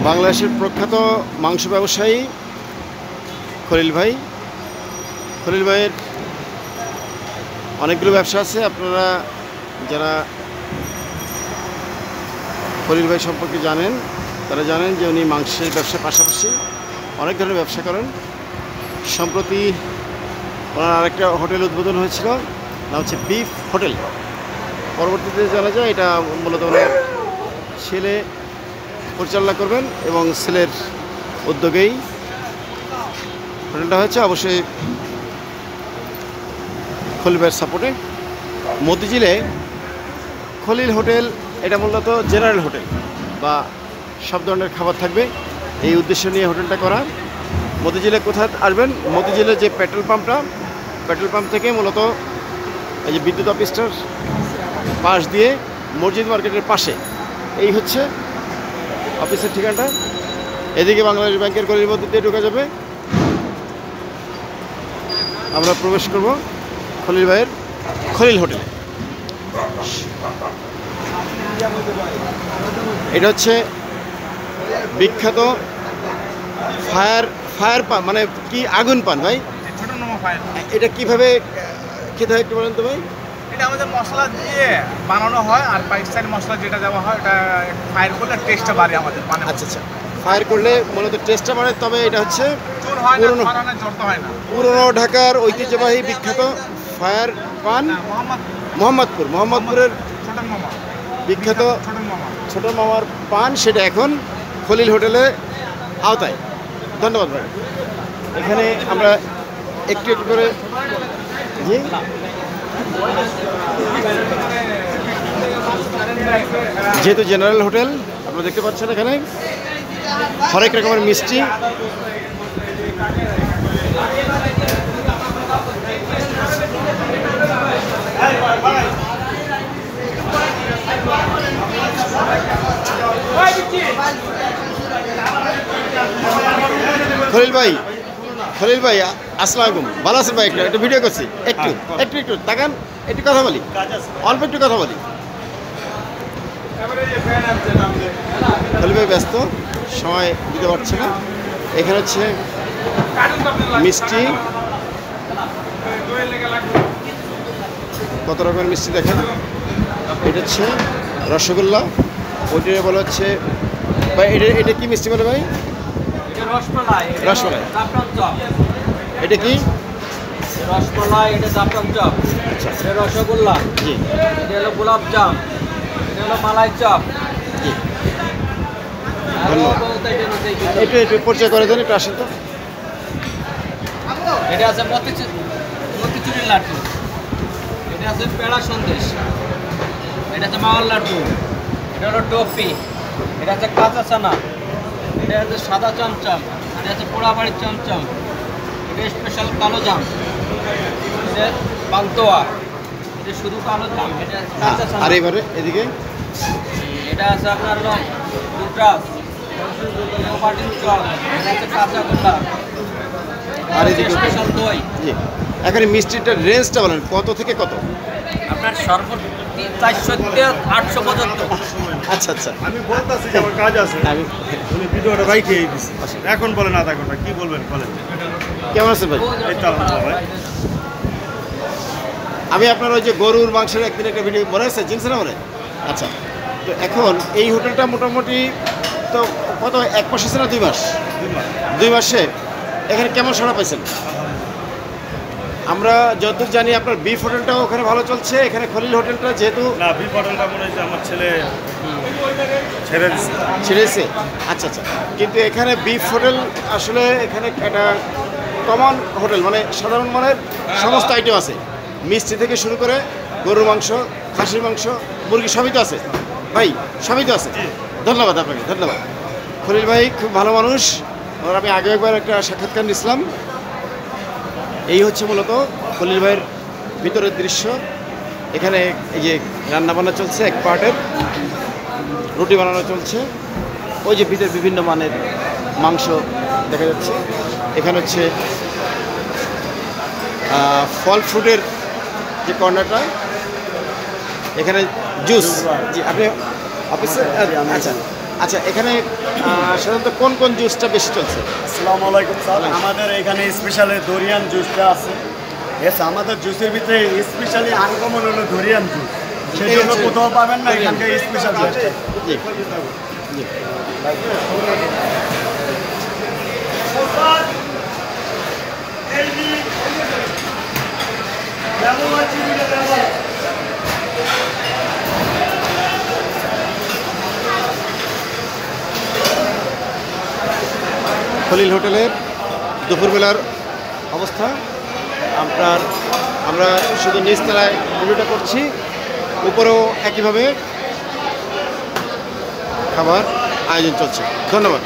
বাংলাদেশের প্রখ্যাত মাংস ব্যবসায়ী খলিল ভাই। খলিল ভাইয়ের অনেকগুলো ব্যবসা আছে। আপনারা যারা খলিল ভাই সম্পর্কে জানেন তারা জানেন যে উনি মাংসের ব্যবসার পাশাপাশি অনেক ধরনের ব্যবসা করেন। সম্প্রতি ওনার আরেকটা হোটেল উদ্বোধন হয়েছিল, নাম হচ্ছে বিফ হোটেল। পরবর্তীতে জানা যায় এটা মূলত ওনার ছেলে পরিচালনা করবেন এবং ছেলের উদ্যোগেই হোটেলটা হয়েছে, অবশ্যই খলিল ভাইয়ের সাপোর্টে। মতিঝিলে খলিল হোটেল এটা মূলত জেনারেল হোটেল বা সব ধরনের খাবার থাকবে, এই উদ্দেশ্য নিয়ে হোটেলটা করা। মতিঝিলে কোথায় আসবেন? মতিঝিলের যে পেট্রোল পাম্প থেকে মূলত এই যে বিদ্যুৎ অফিসটার পাশ দিয়ে মসজিদ মার্কেটের পাশে এই হচ্ছে অফিসের ঠিকানাটা। এদিকে বাংলাদেশ ব্যাংকের গলির মধ্যে দিয়ে ঢোকা যাবে। আমরা প্রবেশ করব খলিল ভাইয়ের খলিল হোটেলে। এটা হচ্ছে বিখ্যাত ফায়ার পান, মানে কি আগুন পান ভাই? এটা কিভাবে খেতে হয় একটু বলেন তো ভাই। এটা আমাদের মশলা দিয়ে বানানো হয়, আর পাকিস্তানি মশলা যেটা দেওয়া হয় এটা ফায়ার করলে টেস্টটা বাড়ে আমাদের পানে। আচ্ছা আচ্ছা, ফায়ার করলে মূলত টেস্টটা বাড়ে। তবে এটা হচ্ছে পুরনো ঢাকার ঐতিহ্যবাহী বিখ্যাত ফায়ার পান মোহাম্মদপুরের বিখ্যাত ছোট মামার পান, সেটা এখন খলিল হোটেলে আওতায়। ধন্যবাদ ভাই। এখানে আমরা একটু একটু করে জি যেহেতু জেনারেল হোটেল আপনারা দেখতে পাচ্ছেন এখানে হরেক রকমের মিষ্টি, খলিল ভাই আসসালামু আলাইকুম, ভালো আছেন ভাই? একটু ভিডিও করছি, একটু তাকান, একটু কথা বলি, অল্প একটু কথা বলি। খলিল ভাই ব্যস্ত, সময় দিতে পারছে না। এখানে হচ্ছে মিষ্টি, কত রকমের মিষ্টি দেখেন। এটা হচ্ছে রসগোল্লা, ওইটা বলা হচ্ছে ভাই, এটা কি মিষ্টি বলে ভাই? রসমালাই। এটা কি? রসমালাই, এটা জাফরান চপ, এটা রসগোল্লা, জি, এটা হলো গোলাপ জাম, এটা হলো মালাই চপ। জি, ধন্যবাদ। একটু পরিচয় করে দেন, একটু আসেন তো। এটা আছে মতিচুরের লাড্ডু, এটা আছে পেড়া সন্দেশ, এটা আছে মাওয়ার লাড্ডু, এটা হলো টপি, এটা আছে কাঁচা চানা, এটা আছে সাদা চমচম, এটা আছে পোড়াবাড়ির চমচম, এটা স্পেশাল কালো জাম, এটা পান্তুয়া, এটা শুধু কালো জাম, এটা কাঁচা চানা। আর এবারে এদিকে এটা আছে আপনার হলো দুটাস, পাটিল চপ, এটা আছে কাঁচা গোল্লা, আর এদিকে স্পেশাল দই। জি, এখানে মিষ্টিটার রেঞ্জটা বলেন কত থেকে কত? আপনার সর্বোচ্চ 400 থেকে 800 পর্যন্ত। আচ্ছা আচ্ছা, আমি বলতেছি যে আমার কাজ আছে, উনি ভিডিওটা রাইখে দিছি। এখন বলেন আধা ঘন্টা কি বলবেন বলেন। কেমন আছেন ভাই? এই তো আলহামদুলিল্লাহ ভাই। আমি আপনার ওই যে গরুর মাংসের একদিন একটা ভিডিও মনে আছে, চিনছেন না মনে? আচ্ছা, তো এখন এই হোটেলটা মোটামুটি তো কত, 1 মাস আছে না 2 মাস? 2 মাসে এখানে কেমন সাড়া পাইছেন? আমরা যতদূর জানি আপনার বিফ হোটেলটাও ওখানে ভালো চলছে, এখানে খলিল হোটেলটা যেহেতু না, বিফ হোটেলটা মনে হচ্ছে আমার ছেড়ে ছেড়েছে। আচ্ছা আচ্ছা, কিন্তু এখানে বিফ হোটেল আসলে এখানে একটা কমন হোটেল, মানে সাধারণ মানের সমস্ত আইটেম আছে, মিষ্টি থেকে শুরু করে গরুর মাংস, খাসির মাংস, মুরগি সবই তো আছে ভাই, সবই তো আছে। ধন্যবাদ আপনাকে, ধন্যবাদ। খলিল ভাই খুব ভালো মানুষ, ওর আমি আগে একবার একটা সাক্ষাৎকার নিয়েছিলাম। এই হচ্ছে মূলত খলিল ভাইয়ের ভিতরের দৃশ্য। এখানে এই যে রান্নাবান্না চলছে, এক পার্টের রুটি বানানো চলছে, ওই যে ভিতরে বিভিন্ন মানের মাংস দেখা যাচ্ছে। এখানে হচ্ছে ফল ফ্রুটের যে কর্নারটা, এখানে জুস। জি, আপনি অফিসে? আচ্ছা, আচ্ছা, এখানে সাধারণত কোন কোন জুসটা বেশি চলছে? আসসালামু আলাইকুম স্যার, আমাদের এখানে স্পেশালি দরিয়ান জুসটা আছে। এস আমাদের জুসের ভিতরে স্পেশালি আনকমন হলো দরিয়ান জুস, সেই জন্য কোথাও পাবেন না, এখানকার স্পেশাল জুসটা। জি জি। খলিল হোটেলের দুপুরবেলার অবস্থা আমরা শুধু নিচতলায় ভিডিওটা করছি, উপরেও একইভাবে খাবার আয়োজন চলছে। ধন্যবাদ।